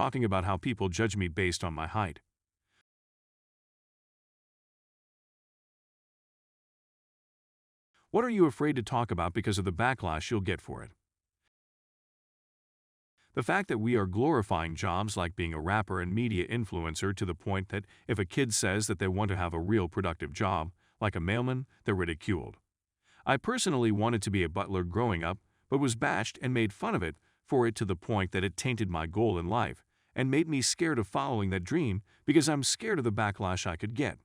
talking about how people judge me based on my height. What are you afraid to talk about because of the backlash you'll get for it? The fact that we are glorifying jobs like being a rapper and media influencer to the point that if a kid says that they want to have a real productive job, like a mailman, they're ridiculed. I personally wanted to be a butler growing up, but was bashed and made fun of it for it to the point that it tainted my goal in life and made me scared of following that dream because I'm scared of the backlash I could get.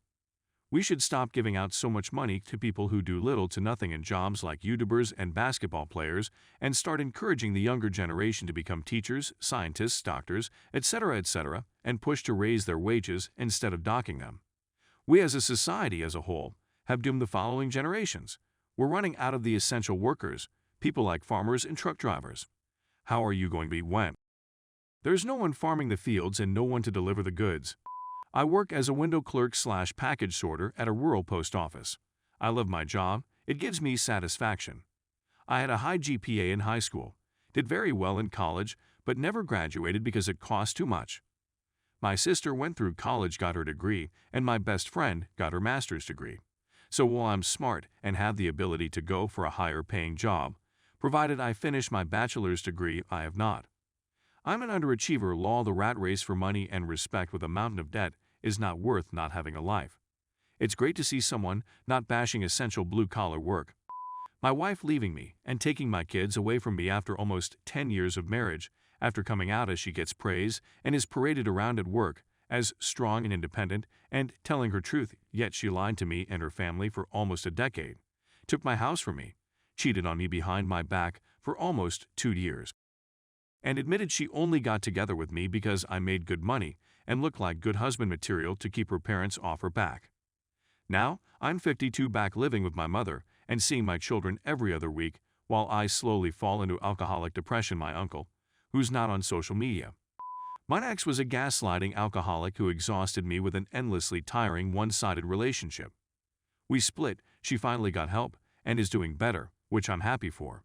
We should stop giving out so much money to people who do little to nothing in jobs like YouTubers and basketball players and start encouraging the younger generation to become teachers, scientists, doctors, etc., and push to raise their wages instead of docking them. We as a society as a whole have doomed the following generations. We're running out of the essential workers, people like farmers and truck drivers. How are you going to be when? There's no one farming the fields and no one to deliver the goods. I work as a window clerk/package sorter at a rural post office. I love my job. It gives me satisfaction. I had a high GPA in high school, did very well in college, but never graduated because it cost too much. My sister went through college, got her degree, and my best friend got her master's degree. So while I'm smart and have the ability to go for a higher paying job, provided I finish my bachelor's degree, I have not. I'm an underachiever. The rat race for money and respect with a mountain of debt is not worth not having a life. It's great to see someone not bashing essential blue-collar work. My wife leaving me and taking my kids away from me after almost 10 years of marriage, after coming out as she gets praise and is paraded around at work as strong and independent and telling her truth, yet she lied to me and her family for almost a decade, took my house from me, cheated on me behind my back for almost 2 years, and admitted she only got together with me because I made good money and looked like good husband material to keep her parents off her back. Now, I'm 52 back living with my mother and seeing my children every other week while I slowly fall into alcoholic depression. My uncle, who's not on social media. My ex was a gaslighting alcoholic who exhausted me with an endlessly tiring one-sided relationship. We split, she finally got help and is doing better, which I'm happy for.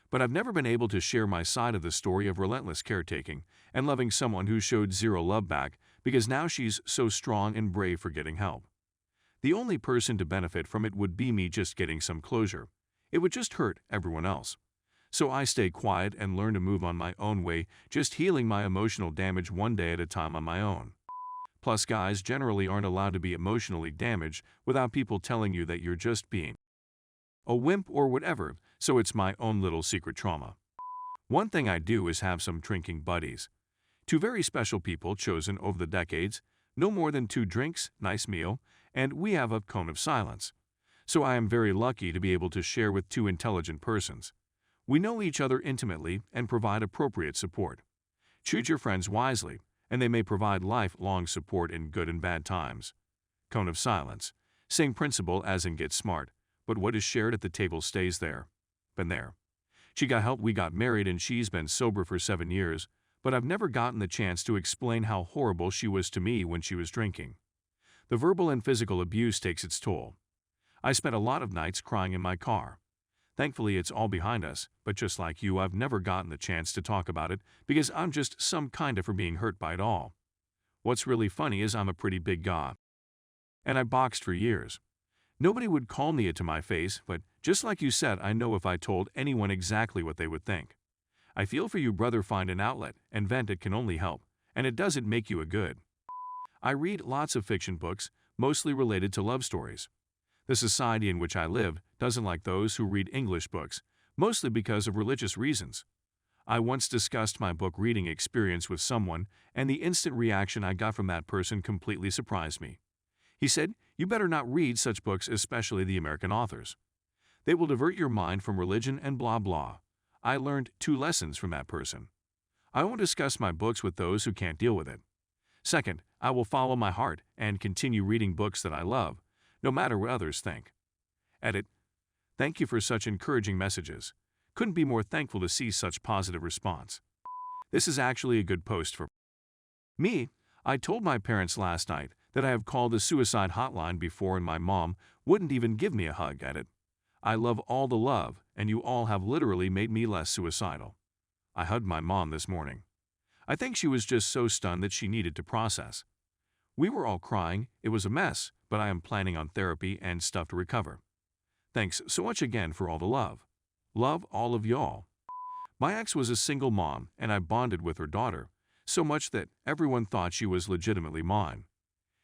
But I've never been able to share my side of the story of relentless caretaking and loving someone who showed zero love back because now she's so strong and brave for getting help. The only person to benefit from it would be me just getting some closure. It would just hurt everyone else. So I stay quiet and learn to move on my own way, just healing my emotional damage one day at a time on my own. Plus, guys generally aren't allowed to be emotionally damaged without people telling you that you're just being a wimp or whatever, so it's my own little secret trauma. One thing I do is have some drinking buddies. 2 very special people chosen over the decades, no more than 2 drinks, nice meal, and we have a cone of silence. So I am very lucky to be able to share with 2 intelligent persons. We know each other intimately and provide appropriate support. Choose your friends wisely, and they may provide lifelong support in good and bad times. Cone of silence. Same principle as in get smart, but what is shared at the table stays there. Been there. She got help, we got married, and she's been sober for 7 years, but I've never gotten the chance to explain how horrible she was to me when she was drinking. The verbal and physical abuse takes its toll. I spent a lot of nights crying in my car. Thankfully, it's all behind us, but just like you, I've never gotten the chance to talk about it because I'm just some kinda for being hurt by it all. What's really funny is I'm a pretty big guy. And I boxed for years. Nobody would call me it to my face, but just like you said, I know if I told anyone exactly what they would think. I feel for you, brother. Find an outlet and vent. It can only help, and it doesn't make you a good. I read lots of fiction books, mostly related to love stories. The society in which I live doesn't like those who read English books, mostly because of religious reasons. I once discussed my book reading experience with someone, and the instant reaction I got from that person completely surprised me. He said, "You better not read such books, especially the American authors. They will divert your mind from religion and blah blah." I learned 2 lessons from that person. I won't discuss my books with those who can't deal with it. Second, I will follow my heart and continue reading books that I love, no matter what others think. Edit. Thank you for such encouraging messages. Couldn't be more thankful to see such positive response. This is actually a good post for me. I told my parents last night that I have called the suicide hotline before and my mom wouldn't even give me a hug at it. I love all the love, and you all have literally made me less suicidal. I hugged my mom this morning. I think she was just so stunned that she needed to process. We were all crying, it was a mess, but I am planning on therapy and stuff to recover. Thanks so much again for all the love. Love all of y'all. My ex was a single mom, and I bonded with her daughter, so much that everyone thought she was legitimately mine.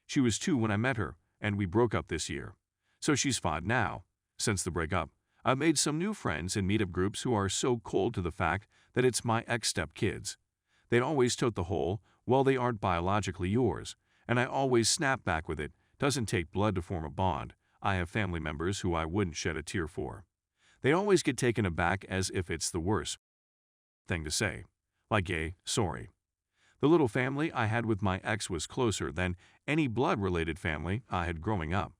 She was 2 when I met her, and we broke up this year. So she's 5 now. Since the breakup, I've made some new friends in meetup groups who are so cold to the fact that it's my ex-step-kids. They'd always tote the whole, well, they aren't biologically yours, and I always snap back with it, doesn't take blood to form a bond. I have family members who I wouldn't shed a tear for. They always get taken aback as if it's the worst thing to say. Like, yay, sorry. The little family I had with my ex was closer than any blood-related family I had growing up.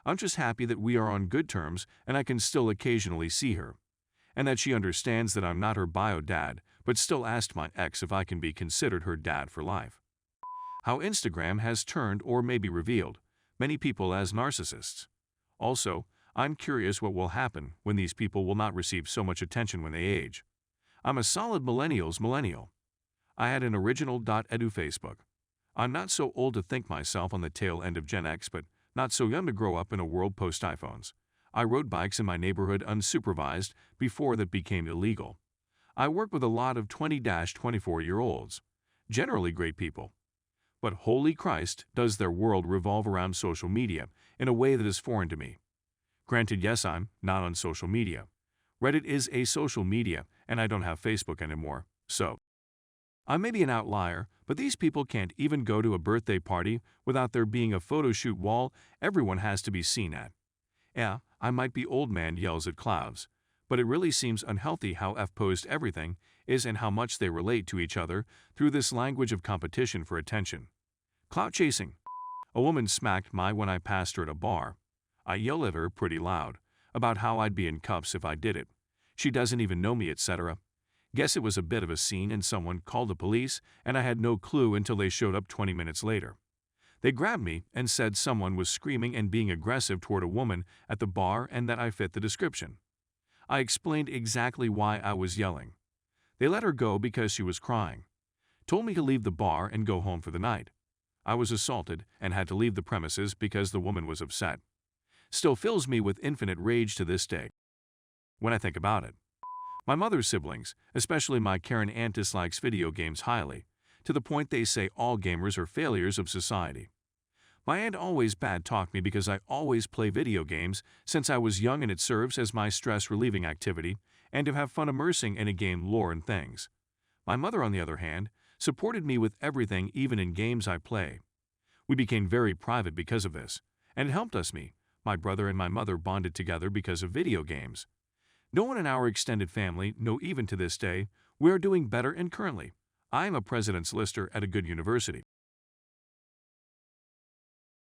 I'm just happy that we are on good terms and I can still occasionally see her. And that she understands that I'm not her bio dad, but still asked my ex if I can be considered her dad for life. How Instagram has turned or maybe revealed many people as narcissists. Also, I'm curious what will happen when these people will not receive so much attention when they age. I'm a solid millennial. I had an original.edu Facebook. I'm not so old to think myself on the tail end of Gen X, but not so young to grow up in a world post-iPhones. I rode bikes in my neighborhood unsupervised before that became illegal. I work with a lot of 20-24-year-olds, generally great people. But holy Christ, does their world revolve around social media in a way that is foreign to me. Granted, yes, I'm not on social media. Reddit is a social media, and I don't have Facebook anymore, so I may be an outlier, but these people can't even go to a birthday party without there being a photo shoot wall everyone has to be seen at. Yeah, I might be old man yells at clouds, but it really seems unhealthy how F-posed everything is and how much they relate to each other through this language of competition for attention. Clout chasing. A woman smacked my when I passed her at a bar. I yelled at her pretty loud about how I'd be in cuffs if I did it. She doesn't even know me, etc. Guess it was a bit of a scene and someone called the police, and I had no clue until they showed up 20 minutes later. They grabbed me and said someone was screaming and being aggressive toward a woman at the bar and that I fit the description. I explained exactly why I was yelling. They let her go because she was crying. Told me to leave the bar and go home for the night. I was assaulted and had to leave the premises because the woman was upset. Still fills me with infinite rage to this day when I think about it. My mother's siblings, especially my Karen aunt, dislikes video games highly, to the point they say all gamers are failures of society. My aunt always bad-talked me because I always play video games since I was young, and it serves as my stress-relieving activity and to have fun immersing in a game lore and things. My mother, on the other hand, supported me with everything, even in games I play. We became very private because of this, and it helped us. My brother and my mother bonded together because of video games. No one in our extended family know even to this day we are doing better, and currently, I am a president's lister at a good university.